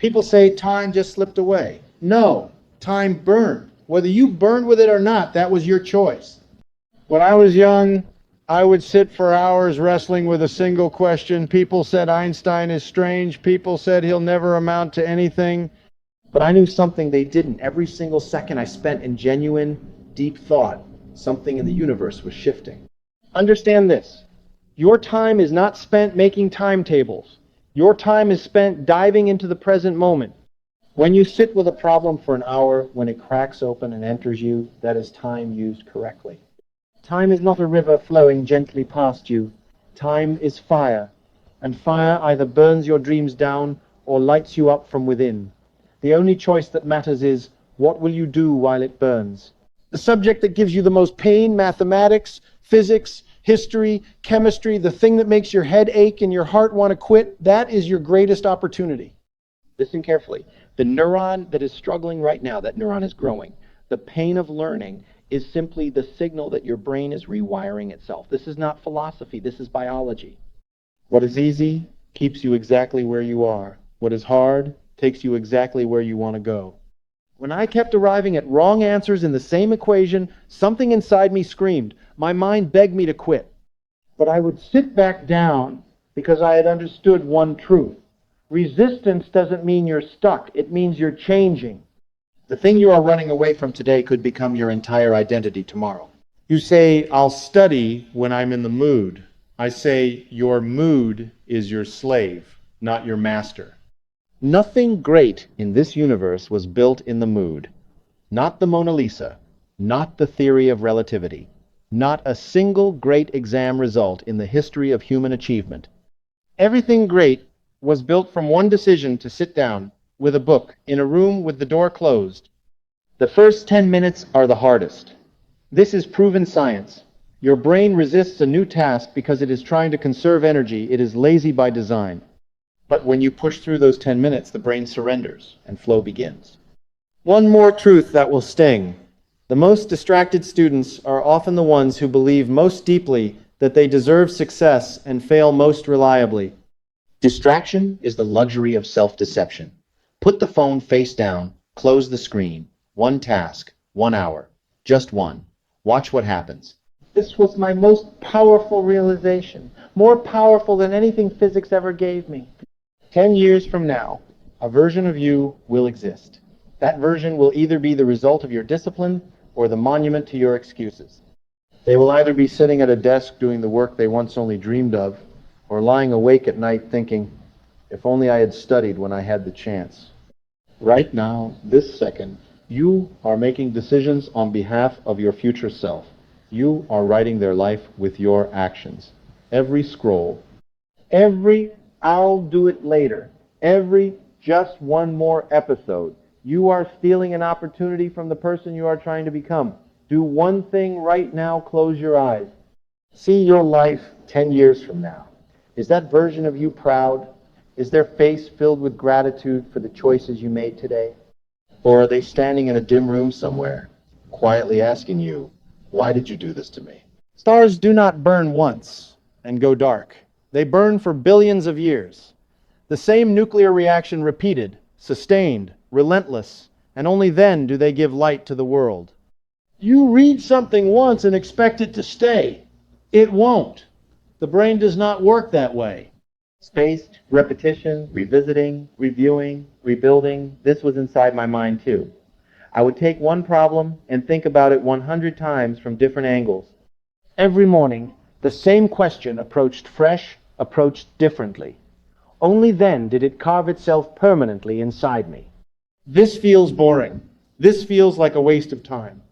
People say time just slipped away. No, time burned. Whether you burned with it or not, that was your choice. When I was young, I would sit for hours wrestling with a single question. People said Einstein is strange. People said he'll never amount to anything. But I knew something they didn't. Every single second I spent in genuine, deep thought, something in the universe was shifting. Understand this. Your time is not spent making timetables. Your time is spent diving into the present moment. When you sit with a problem for an hour, when it cracks open and enters you, that is time used correctly. Time is not a river flowing gently past you. Time is fire, and fire either burns your dreams down or lights you up from within. The only choice that matters is, what will you do while it burns? The subject that gives you the most pain, mathematics, physics, history, chemistry, the thing that makes your head ache and your heart want to quit, that is your greatest opportunity. Listen carefully. The neuron that is struggling right now, that neuron is growing. The pain of learning is simply the signal that your brain is rewiring itself. This is not philosophy, this is biology. What is easy keeps you exactly where you are. What is hard takes you exactly where you want to go. When I kept arriving at wrong answers in the same equation, something inside me screamed. My mind begged me to quit. But I would sit back down because I had understood one truth. Resistance doesn't mean you're stuck. It means you're changing. The thing you are running away from today could become your entire identity tomorrow. You say, I'll study when I'm in the mood. I say, your mood is your slave, not your master. Nothing great in this universe was built in the mood. Not the Mona Lisa, not the theory of relativity, not a single great exam result in the history of human achievement. Everything great was built from one decision to sit down with a book in a room with the door closed. The first 10 minutes are the hardest. This is proven science. Your brain resists a new task because it is trying to conserve energy. It is lazy by design. But when you push through those 10 minutes, the brain surrenders and flow begins. One more truth that will sting. The most distracted students are often the ones who believe most deeply that they deserve success and fail most reliably. Distraction is the luxury of self-deception. Put the phone face down, close the screen. One task, 1 hour, just one. Watch what happens. This was my most powerful realization, more powerful than anything physics ever gave me. 10 years from now, a version of you will exist. That version will either be the result of your discipline or the monument to your excuses. They will either be sitting at a desk doing the work they once only dreamed of, or lying awake at night thinking, if only I had studied when I had the chance. Right now, this second, you are making decisions on behalf of your future self. You are writing their life with your actions. Every scroll, every I'll do it later, every just one more episode, you are stealing an opportunity from the person you are trying to become. Do one thing right now, close your eyes. See your life 10 years from now. Is that version of you proud? Is their face filled with gratitude for the choices you made today? Or are they standing in a dim room somewhere, quietly asking you, why did you do this to me? Stars do not burn once and go dark. They burn for billions of years. The same nuclear reaction repeated, sustained, relentless, and only then do they give light to the world. You read something once and expect it to stay. It won't. The brain does not work that way. Spaced, repetition, revisiting, reviewing, rebuilding, this was inside my mind too. I would take one problem and think about it 100 times from different angles. Every morning, the same question approached fresh, approached differently. Only then did it carve itself permanently inside me. This feels boring. This feels like a waste of time.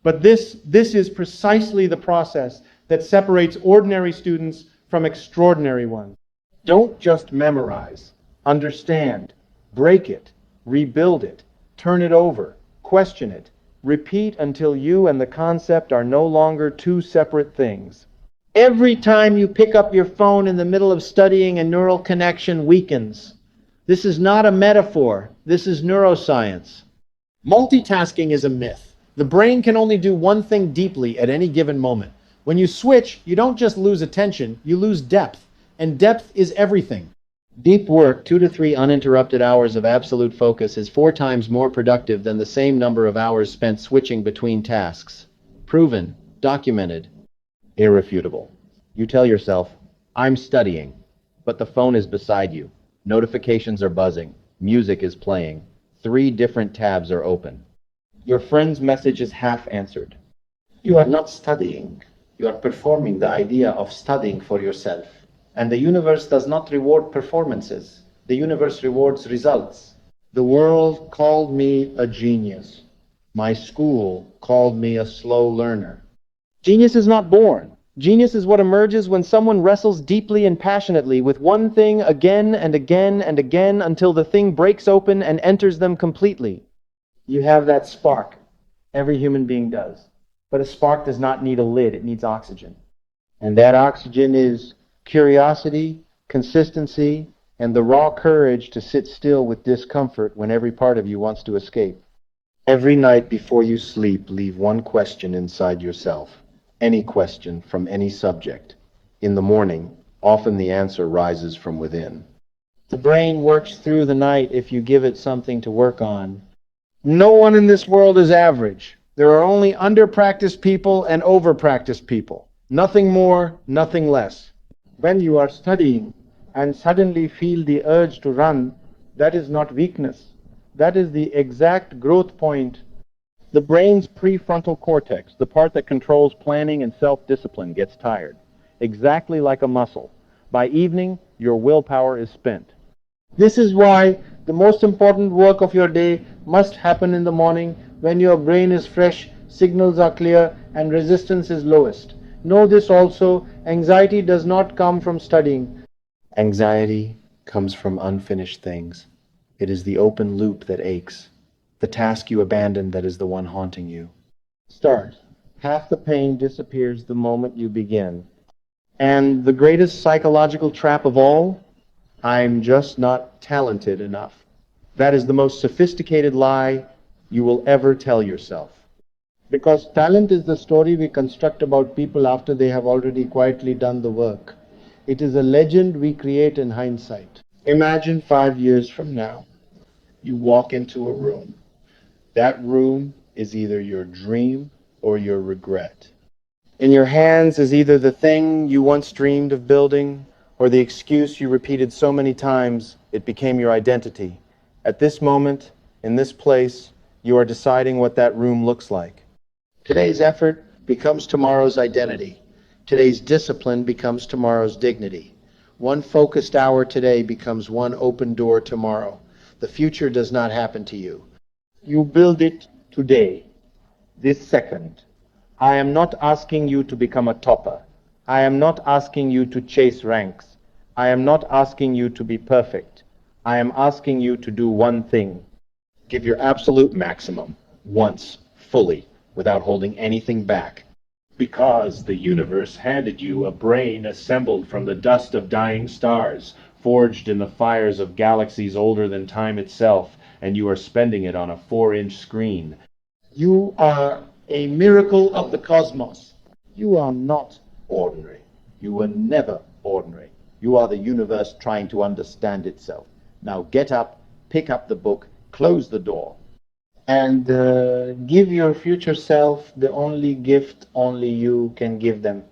But this is precisely the process that separates ordinary students from extraordinary ones. Don't just memorize. Understand. Break it. Rebuild it. Turn it over. Question it. Repeat until you and the concept are no longer two separate things. Every time you pick up your phone in the middle of studying, a neural connection weakens. This is not a metaphor. This is neuroscience. Multitasking is a myth. The brain can only do one thing deeply at any given moment. When you switch, you don't just lose attention, you lose depth. And depth is everything. Deep work, 2 to 3 uninterrupted hours of absolute focus, is 4 times more productive than the same number of hours spent switching between tasks. Proven, documented, irrefutable. You tell yourself, I'm studying, but the phone is beside you. Notifications are buzzing. Music is playing. 3 different tabs are open. Your friend's message is half answered. You are not studying. You are performing the idea of studying for yourself. And the universe does not reward performances. The universe rewards results. The world called me a genius. My school called me a slow learner. Genius is not born. Genius is what emerges when someone wrestles deeply and passionately with one thing again and again and again until the thing breaks open and enters them completely. You have that spark. Every human being does. But a spark does not need a lid, it needs oxygen. And that oxygen is curiosity, consistency, and the raw courage to sit still with discomfort when every part of you wants to escape. Every night before you sleep, leave one question inside yourself. Any question from any subject. In the morning, often the answer rises from within. The brain works through the night if you give it something to work on. No one in this world is average. There are only under-practiced people and over-practiced people. Nothing more, nothing less. When you are studying and suddenly feel the urge to run, that is not weakness. That is the exact growth point. The brain's prefrontal cortex, the part that controls planning and self-discipline, gets tired. Exactly like a muscle. By evening, your willpower is spent. This is why the most important work of your day must happen in the morning when your brain is fresh, signals are clear, and resistance is lowest. Know this also, anxiety does not come from studying. Anxiety comes from unfinished things. It is the open loop that aches. The task you abandon that is the one haunting you. Start. Half the pain disappears the moment you begin. And the greatest psychological trap of all, I'm just not talented enough. That is the most sophisticated lie you will ever tell yourself. Because talent is the story we construct about people after they have already quietly done the work. It is a legend we create in hindsight. Imagine 5 years from now, you walk into a room. That room is either your dream or your regret. In your hands is either the thing you once dreamed of building or the excuse you repeated so many times it became your identity. At this moment, in this place, you are deciding what that room looks like. Today's effort becomes tomorrow's identity. Today's discipline becomes tomorrow's dignity. One focused hour today becomes one open door tomorrow. The future does not happen to you. You build it today, this second. I am not asking you to become a topper. I am not asking you to chase ranks. I am not asking you to be perfect. I am asking you to do one thing. Give your absolute maximum, once, fully, without holding anything back. Because the universe handed you a brain assembled from the dust of dying stars, forged in the fires of galaxies older than time itself, and you are spending it on a 4-inch screen. You are a miracle of the cosmos. You are not ordinary. You were never ordinary. You are the universe trying to understand itself. Now get up, pick up the book, close the door, and give your future self the only gift only you can give them.